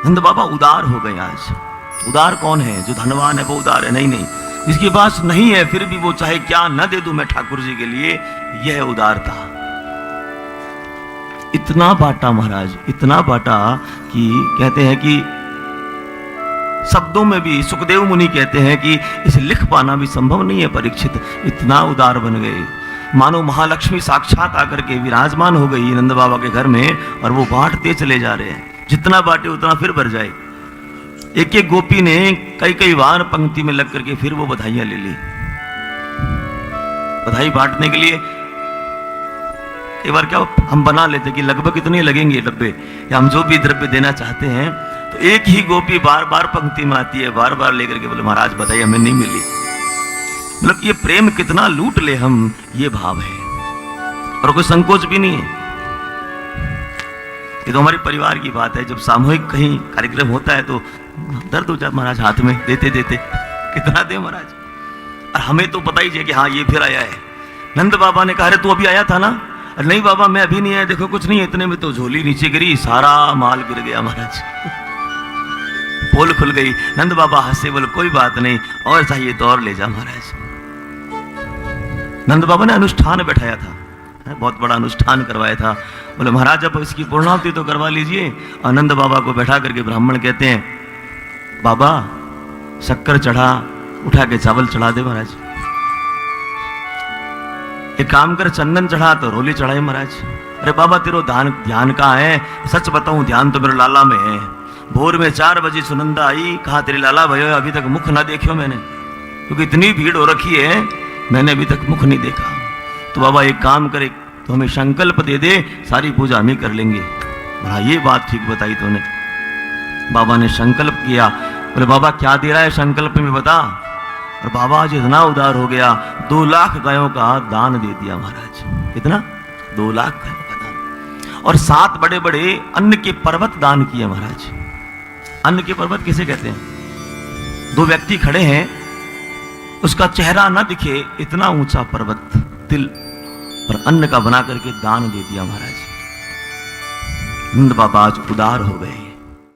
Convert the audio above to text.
नंद बाबा उदार हो गए आज। उदार कौन है? जो धनवान है वो उदार है? नहीं नहीं, जिसके पास नहीं है फिर भी वो चाहे क्या न दे दूं मैं ठाकुर जी के लिए, यह उदारता। इतना बांटा महाराज, इतना बांटा कि कहते हैं कि शब्दों में भी सुखदेव मुनि कहते हैं कि इसे लिख पाना भी संभव नहीं है परीक्षित, इतना उदार बन गए। मानो महालक्ष्मी साक्षात आकर के विराजमान हो गई नंद बाबा के घर में, और वो बांटते चले जा रहे हैं, जितना बांटे उतना फिर भर जाए। एक एक गोपी ने कई कई बार पंक्ति में लग करके फिर वो बधाइयां ले ली। बधाई बांटने के लिए कई बार क्या हम बना लेते कि लगभग कितने लगेंगे डब्बे, या हम जो भी द्रव्य देना चाहते हैं, तो एक ही गोपी बार बार पंक्ति में आती है, बार बार लेकर के बोले महाराज बधाई हमें नहीं मिली। मतलब ये प्रेम कितना लूट ले हम, ये भाव है, और कोई संकोच भी नहीं है। ये तो हमारे परिवार की बात है। जब सामूहिक कहीं कार्यक्रम होता है तो दर्द हो जाता महाराज, हाथ में देते देते कितना दे महाराज। और हमें तो पता ही है कि हाँ ये फिर आया है। नंद बाबा ने कहा, अरे तू अभी आया था ना? अरे नहीं बाबा मैं अभी नहीं आया, देखो कुछ नहीं है, इतने में तो झोली नीचे गिरी, सारा माल गिर गया महाराज। पोल खुल गई। नंद बाबा हंसे, बोले कोई बात नहीं, और चाहिए तो और ले जा महाराज। नंद बाबा ने अनुष्ठान बैठाया था, बहुत बड़ा अनुष्ठान करवाया था। बोले महाराज अब इसकी पूर्णाहुति तो करवा लीजिए। और नंद बाबा को बैठा करके ब्राह्मण कहते हैं, बाबा शक्कर चढ़ा, उठा के चावल चढ़ा दे महाराज। एक काम कर, चंदन चढ़ा तो रोली चढ़ाए महाराज। अरे बाबा तेरो ध्यान कहाँ है? सच बताऊं ध्यान तो मेरे लाला में है। भोर में 4 बजे सुनंदा आई, कहा तेरे लाला भयो अभी तक मुख ना देखियो मैंने, क्योंकि इतनी भीड़ हो रखी है, मैंने अभी तक मुख नहीं देखा। तो बाबा एक काम करे, तो हमें संकल्प दे दे, सारी पूजा हम ही कर लेंगे। बोला ये बात ठीक बताई तूने। बाबा ने संकल्प किया। बोले बाबा क्या दे रहा है संकल्प में बता। और बाबा आज इतना उदार हो गया, 2 लाख गायों का दान दे दिया महाराज। कितना? 2 लाख गायों का दान। और 7 बड़े बड़े अन्न के पर्वत दान किए महाराज। अन्न के पर्वत किसे कहते हैं? 2 व्यक्ति खड़े हैं, उसका चेहरा ना दिखे, इतना ऊंचा पर्वत तिल पर अन्न का बना करके दान दे दिया महाराज। नंद बाबा आज उदार हो गए।